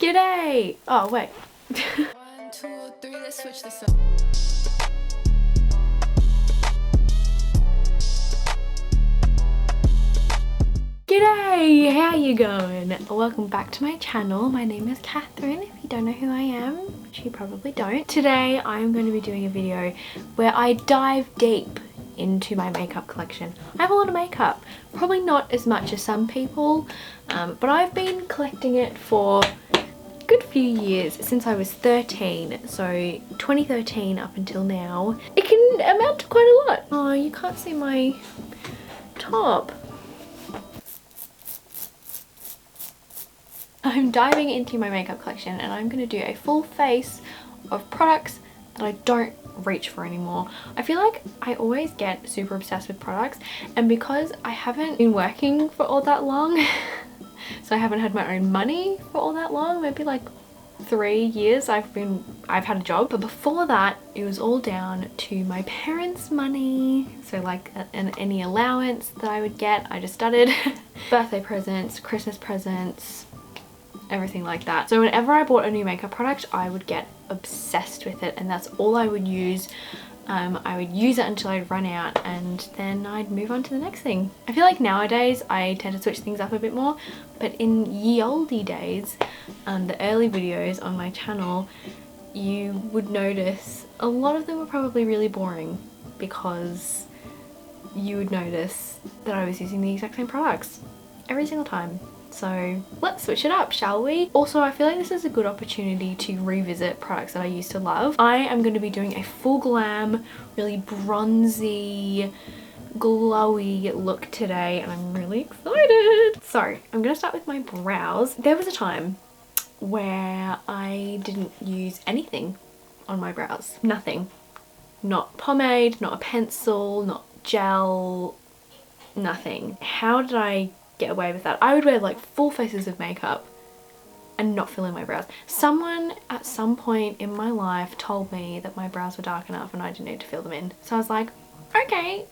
G'day! Oh, wait. 1, 2, 3, let's switch this up. G'day! How you going? Welcome back to my channel. My name is Catherine, if you don't know who I am, which you probably don't. Today I'm going to be doing a video where I dive deep into my makeup collection. I have a lot of makeup, probably not as much as some people, but I've been collecting it for a good few years, since I was 13, so 2013 up until now. It can amount to quite a lot. Oh, you can't see my top. I'm diving into my makeup collection and I'm going to do a full face of products that I don't reach for anymore. I feel like I always get super obsessed with products, and because I haven't been working for all that long so I haven't had my own money for all that long, maybe like 3 years I've had a job, but before that it was all down to my parents' money, so like any allowance that I would get I just started birthday presents, Christmas presents, everything like that. So whenever I bought a new makeup product I would get obsessed with it, and that's all I would use. I would use it until I'd run out and then I'd move on to the next thing. I feel like nowadays I tend to switch things up a bit more, but in ye olde days, the early videos on my channel, you would notice a lot of them were probably really boring because you would notice that I was using the exact same products every single time. So let's switch it up, shall we? Also, I feel like this is a good opportunity to revisit products that I used to love. I am going to be doing a full glam, really bronzy, glowy look today and I'm really excited. So I'm going to start with my brows. There was a time where I didn't use anything on my brows. Nothing. Not pomade, not a pencil, not gel, nothing. How did I get away with that? I would wear like full faces of makeup and not fill in my brows. Someone at some point in my life told me that my brows were dark enough and I didn't need to fill them in. So I was like, okay,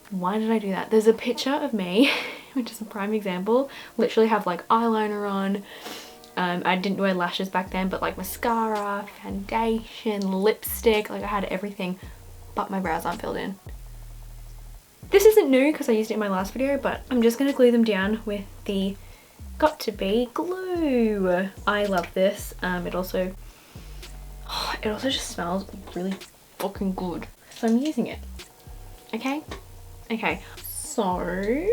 why did I do that? There's a picture of me, which is a prime example, literally have like eyeliner on. I didn't wear lashes back then, but like mascara, foundation, lipstick, like I had everything, but my brows aren't filled in. This isn't new because I used it in my last video, but I'm just going to glue them down with the Got To Be glue. I love this. It also just smells really fucking good. So I'm using it. Okay? Okay. So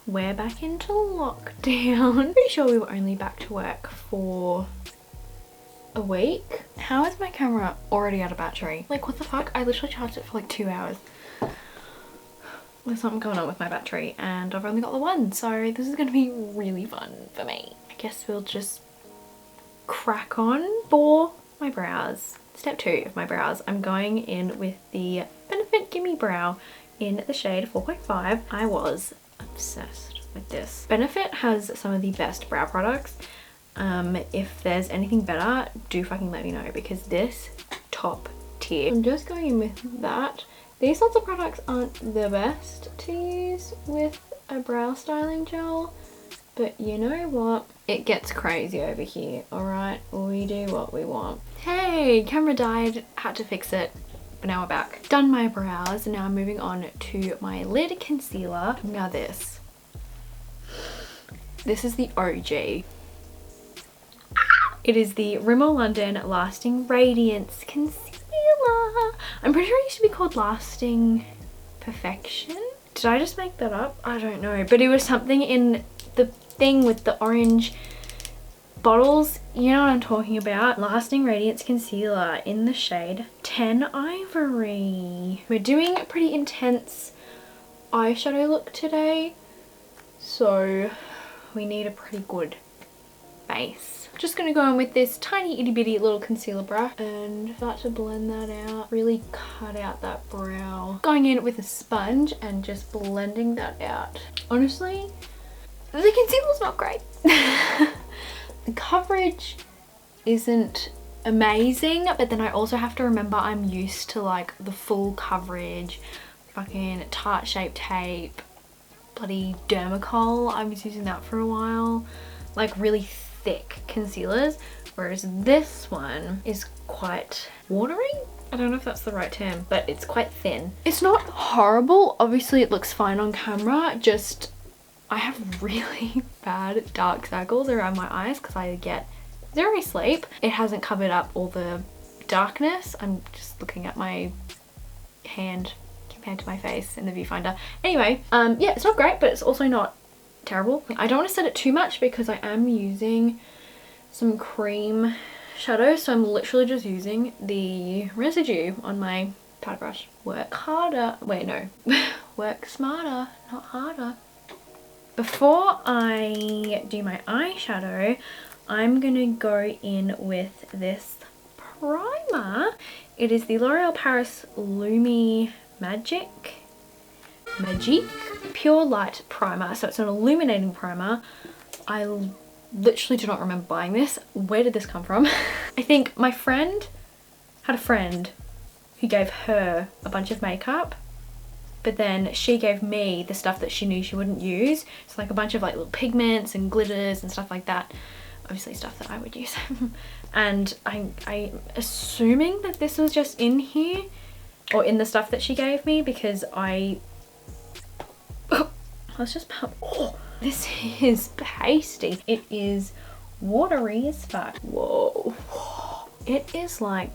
we're back into lockdown. Pretty sure we were only back to work for a week. How is my camera already out of battery? Like, what the fuck? I literally charged it for like 2 hours. There's something going on with my battery and I've only got the one, so this is going to be really fun for me. I guess we'll just crack on. For my brows, step 2 of my brows, I'm going in with the Benefit Gimme Brow in the shade 4.5. I was obsessed with this. Benefit has some of the best brow products. If there's anything better, do fucking let me know, because this, top tier. I'm just going in with that. These sorts of products aren't the best to use with a brow styling gel, but you know what? It gets crazy over here, alright? We do what we want. Hey, camera died, had to fix it, but now we're back. Done my brows, now I'm moving on to my lid concealer. Now this is the OG. It is the Rimmel London Lasting Radiance Concealer. I'm pretty sure it used to be called Lasting Perfection. Did I just make that up? I don't know, but it was something in the thing with the orange bottles. You know what I'm talking about. Lasting Radiance Concealer in the shade 10 Ivory. We're doing a pretty intense eyeshadow look today, so we need a pretty good base. Just gonna go in with this tiny itty bitty little concealer brush and start to blend that out, really cut out that brow. Going in with a sponge and just blending that out. Honestly, the concealer's not great. The coverage isn't amazing, but then I also have to remember I'm used to like the full coverage, fucking Tarte Shape Tape, bloody Dermacol. I was using that for a while, like really thick concealers, whereas this one is quite watery. I don't know if that's the right term, but it's quite thin. It's not horrible. Obviously it looks fine on camera, just I have really bad dark circles around my eyes because I get zero sleep. It hasn't covered up all the darkness. I'm just looking at my hand compared to my face in the viewfinder. Anyway, yeah, it's not great, but it's also not terrible. I don't want to set it too much because I am using some cream shadow, so I'm literally just using the residue on my powder brush. Work harder. Wait, no. Work smarter, not harder. Before I do my eyeshadow, I'm gonna go in with this primer. It is the L'Oreal Paris Lumi Magic Pure Light Primer. So it's an illuminating primer. I literally do not remember buying this. Where did this come from? I think my friend had a friend who gave her a bunch of makeup, but then she gave me the stuff that she knew she wouldn't use. It's like a bunch of like little pigments and glitters and stuff like that. Obviously stuff that I would use. And I'm assuming that this was just in here or in the stuff that she gave me, because let's just pump. Oh, this is pasty. It is watery as fuck. Whoa. It is like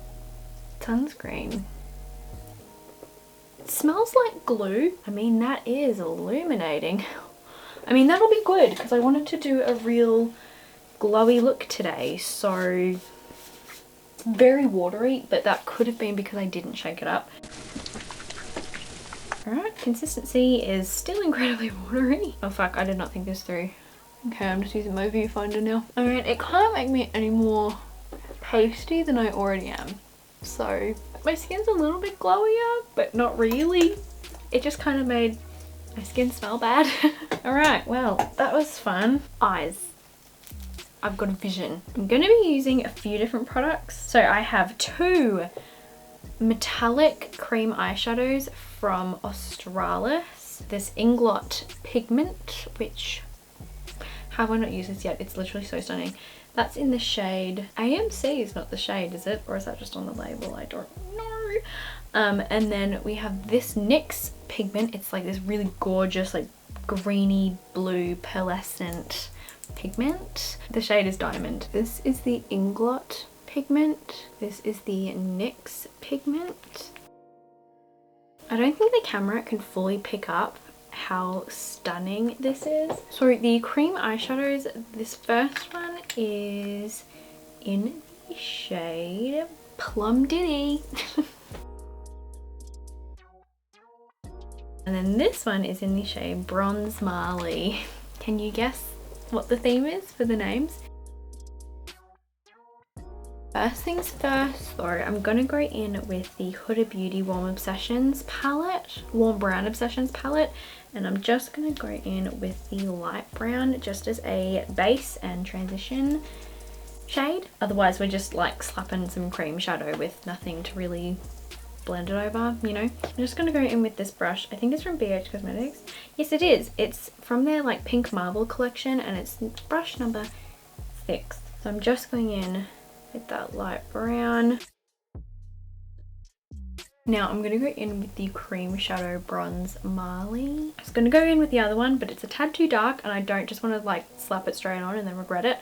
sunscreen. It smells like glue. I mean, that is illuminating. I mean, that'll be good because I wanted to do a real glowy look today. So very watery, but that could have been because I didn't shake it up. Alright, consistency is still incredibly watery. Oh fuck, I did not think this through. Okay, I'm just using my viewfinder now. Alright, it can't make me any more pasty than I already am. So my skin's a little bit glowier, but not really. It just kind of made my skin smell bad. Alright, well, that was fun. Eyes. I've got a vision. I'm going to be using a few different products. So I have two metallic cream eyeshadows from Australis. This Inglot Pigment, which, how have I not used this yet? It's literally so stunning. That's in the shade AMC. Is not the shade, is it? Or is that just on the label? I don't know. And then we have this NYX pigment. It's like this really gorgeous, like greeny blue pearlescent pigment. The shade is Diamond. This is the Inglot pigment. This is the NYX pigment. I don't think the camera can fully pick up how stunning this is. So the cream eyeshadows, this first one is in the shade Plum Diddy. And then this one is in the shade Bronze Marley. Can you guess what the theme is for the names? First things first though, I'm gonna go in with the Huda Beauty Warm Obsessions palette, Warm Brown Obsessions palette, and I'm just gonna go in with the light brown just as a base and transition shade. Otherwise we're just like slapping some cream shadow with nothing to really blend it over, you know. I'm just gonna go in with this brush. I think it's from BH Cosmetics. Yes, it is. It's from their like Pink Marble collection and it's brush number 6. So I'm just going in with that light brown. Now I'm gonna go in with the cream shadow Bronze Marley. I was gonna go in with the other one, but it's a tad too dark and I don't just want to like slap it straight on and then regret it.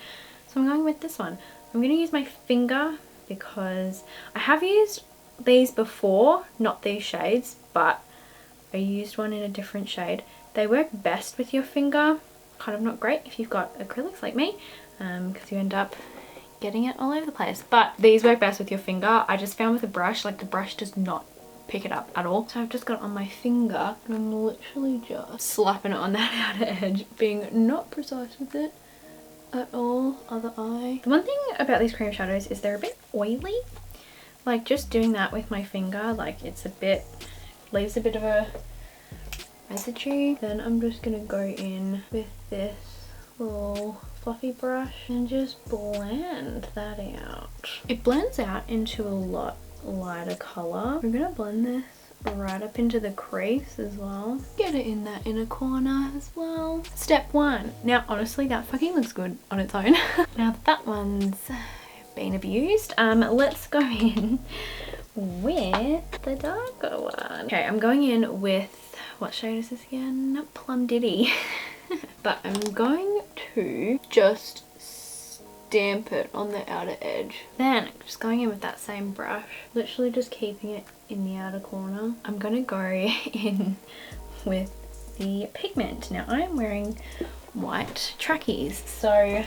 So I'm going with this one. I'm gonna use my finger because I have used these before, not these shades, but I used one in a different shade. They work best with your finger, kind of not great if you've got acrylics like me, because you end up getting it all over the place. But these work best with your finger. I just found with a brush, like the brush does not pick it up at all. So I've just got it on my finger and I'm literally just slapping it on that outer edge, being not precise with it at all. Other eye. The one thing about these cream shadows is they're a bit oily. Like just doing that with my finger, like it's a bit, leaves a bit of a residue. Then I'm just gonna go in with this little fluffy brush and just blend that out. It blends out into a lot lighter color. I'm gonna blend this right up into the crease as well. Get it in that inner corner as well. Step 1. Now honestly that fucking looks good on its own. Now that one's been abused, let's go in with the darker one. Okay, I'm going in with, what shade is this again? Plum Diddy. But I'm going to just stamp it on the outer edge. Then I'm just going in with that same brush, literally just keeping it in the outer corner. I'm gonna go in with the pigment. Now I am wearing white trackies, so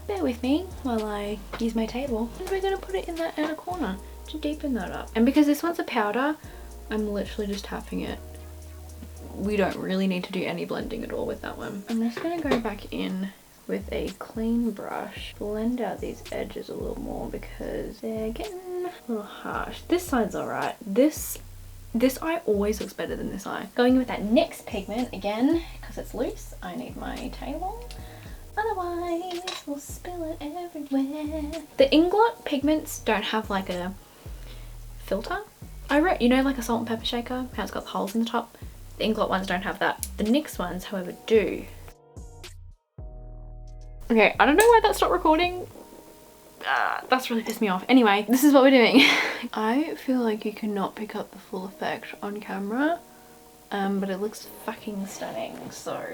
bear with me while I use my table. And we're gonna put it in that outer corner to deepen that up. And because this one's a powder, I'm literally just tapping it. We don't really need to do any blending at all with that one. I'm just gonna go back in with a clean brush, blend out these edges a little more because they're getting a little harsh. This side's alright. This eye always looks better than this eye. Going with that NYX pigment again, because it's loose, I need my table. Otherwise, we'll spill it everywhere. The Inglot pigments don't have like a filter. You know, like a salt and pepper shaker, how it's got the holes in the top? The Inglot ones don't have that. The NYX ones, however, do. Okay, I don't know why that stopped recording. That's really pissed me off. Anyway, this is what we're doing. I feel like you cannot pick up the full effect on camera, but it looks fucking stunning, so.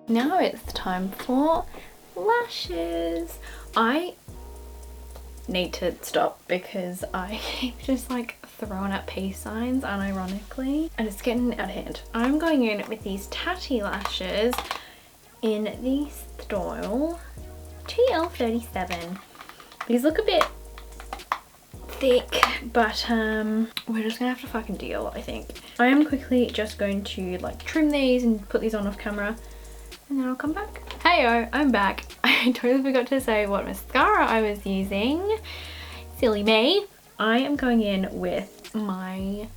Now it's time for lashes. I need to stop because I keep just like throwing up peace signs unironically and it's getting out of hand. I'm going in with these tatty lashes in the style TL37. These look a bit thick, but we're just gonna have to fucking deal, I think. I am quickly just going to like trim these and put these on off camera and then I'll come back. Heyo, I'm back. I totally forgot to say what mascara I was using. Silly me. I am going in with my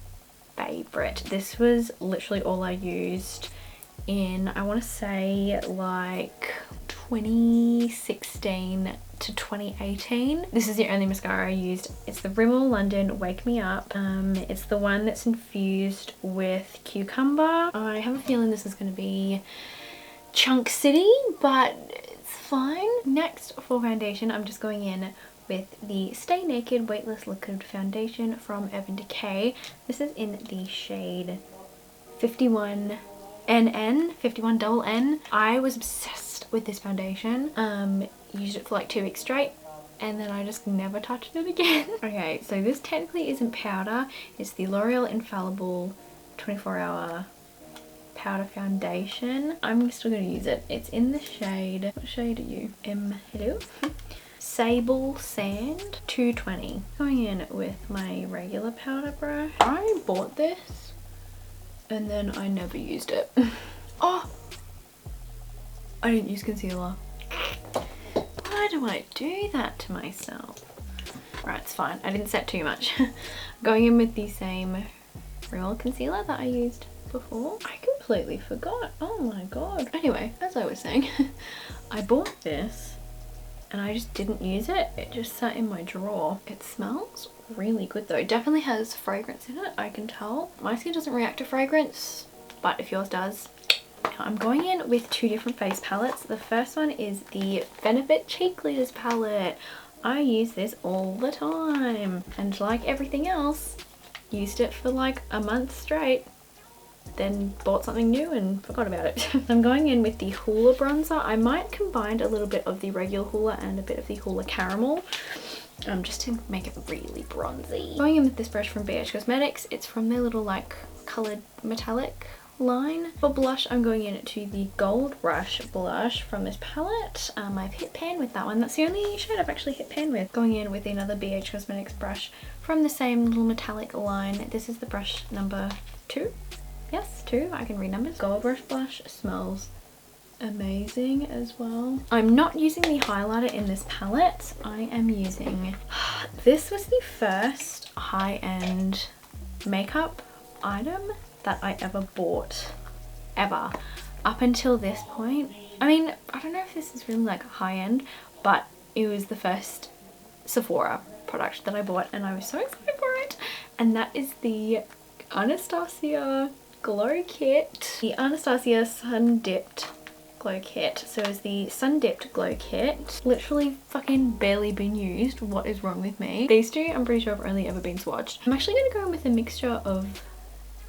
favorite. This was literally all I used in, I want to say like 2016 to 2018. This is the only mascara I used. It's the Rimmel London Wake Me Up. It's the one that's infused with cucumber. I have a feeling this is going to be Chunk City, but it's fine. Next for foundation, I'm just going in with the Stay Naked Weightless Liquid Foundation from Urban Decay. This is in the shade 51NN, 51NN. I was obsessed with this foundation. Used it for like 2 weeks straight and then I just never touched it again. Okay, so this technically isn't powder. It's the L'Oreal Infallible 24-hour powder foundation. I'm still going to use it. It's in the shade, what shade are you? Hello? Sable Sand 220. Going in with my regular powder brush. I bought this and then I never used it. Oh! I didn't use concealer. Why do I do that to myself? Right, it's fine. I didn't set too much. Going in with the same Rimmel concealer that I used before. I completely forgot. Oh my god. Anyway, as I was saying, I bought this and I just didn't use it. It just sat in my drawer. It smells really good though. It definitely has fragrance in it, I can tell. My skin doesn't react to fragrance, but if yours does. I'm going in with 2 different face palettes. The first one is the Benefit Cheek Glitters palette. I use this all the time and like everything else, used it for like a month straight, then bought something new and forgot about it. I'm going in with the Hoola bronzer. I might combine a little bit of the regular Hoola and a bit of the Hoola Caramel, just to make it really bronzy. Going in with this brush from BH Cosmetics. It's from their little like coloured metallic line. For blush, I'm going in to the Gold Rush blush from this palette. I've hit pan with that one. That's the only shade I've actually hit pan with. Going in with another BH Cosmetics brush from the same little metallic line. This is the brush number 2. Yes, 2. I can read numbers. Gold Rush blush smells amazing as well. I'm not using the highlighter in this palette. I am using... This was the first high-end makeup item that I ever bought, ever, up until this point. I mean, I don't know if this is really like high-end, but it was the first Sephora product that I bought and I was so excited for it, and that is the Anastasia Glow Kit. The Anastasia Sun Dipped Glow Kit. So it's the Sun Dipped Glow Kit. Literally fucking barely been used. What is wrong with me? These two I'm pretty sure have only ever been swatched. I'm actually going to go in with a mixture of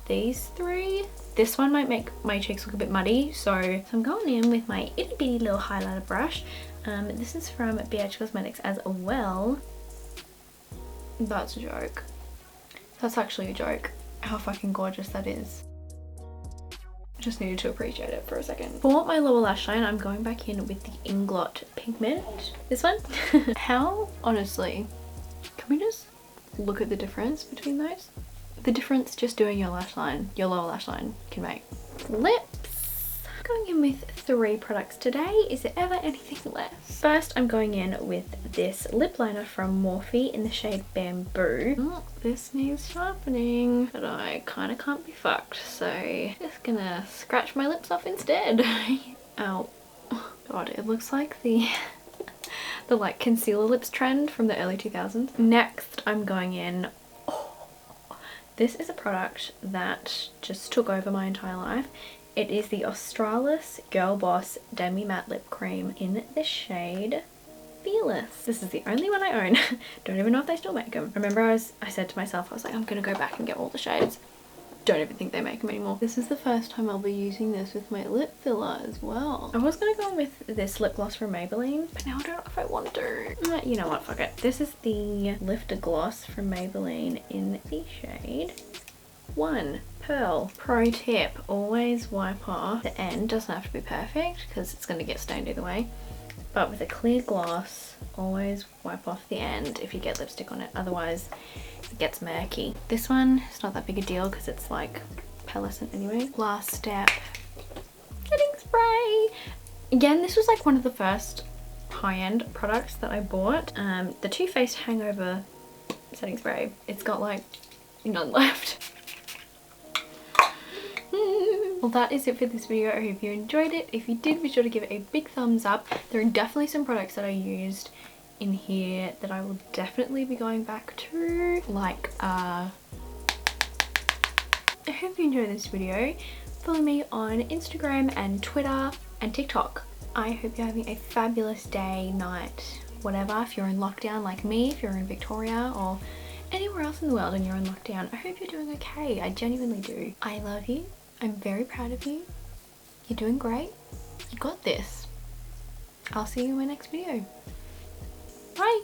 these three. This one might make my cheeks look a bit muddy, so I'm going in with my itty bitty little highlighter brush. This is from BH Cosmetics as well. That's a joke. That's actually a joke. How fucking gorgeous that is. I just needed to appreciate it for a second. For my lower lash line, I'm going back in with the Inglot Pigment. This one. How, honestly, can we just look at the difference between those? The difference just doing your lash line, your lower lash line, can make. Lips. Going in with 3 products today. Is there ever anything less? First, I'm going in with this lip liner from Morphe in the shade Bamboo. Oh, this needs sharpening, but I kind of can't be fucked, so just gonna scratch my lips off instead. Ow. God, it looks like the like concealer lips trend from the early 2000s. Next, I'm going in. This is a product that just took over my entire life. It is the Australis Girl Boss Demi Matte Lip Cream in the shade Fearless. This is the only one I own. Don't even know if they still make them. Remember I said to myself, I was like, I'm gonna go back and get all the shades. Don't even think they make them anymore. This is the first time I'll be using this with my lip filler as well. I was gonna go with this lip gloss from Maybelline, but now I don't know if I want to. You know what, fuck it. This is the Lifter Gloss from Maybelline in the shade 1 Pearl. Pro tip, always wipe off the end. Doesn't have to be perfect because it's going to get stained either way, but with a clear gloss, always wipe off the end if you get lipstick on it, otherwise it gets murky. This one is not that big a deal because it's like pearlescent anyway. Last step, setting spray. Again, this was like one of the first high-end products that I bought. The Too Faced Hangover setting spray. It's got like none left. Well, that is it for this video. I hope you enjoyed it. If you did, be sure to give it a big thumbs up. There are definitely some products that I used in here that I will definitely be going back to, like I hope you enjoyed this video. Follow me on Instagram and Twitter and TikTok. I hope you're having a fabulous day, night, whatever. If you're in lockdown like me, if you're in Victoria or anywhere else in the world and you're in lockdown, I hope you're doing okay. I genuinely do. I love you. I'm very proud of you. You're doing great. You got this. I'll see you in my next video. Bye.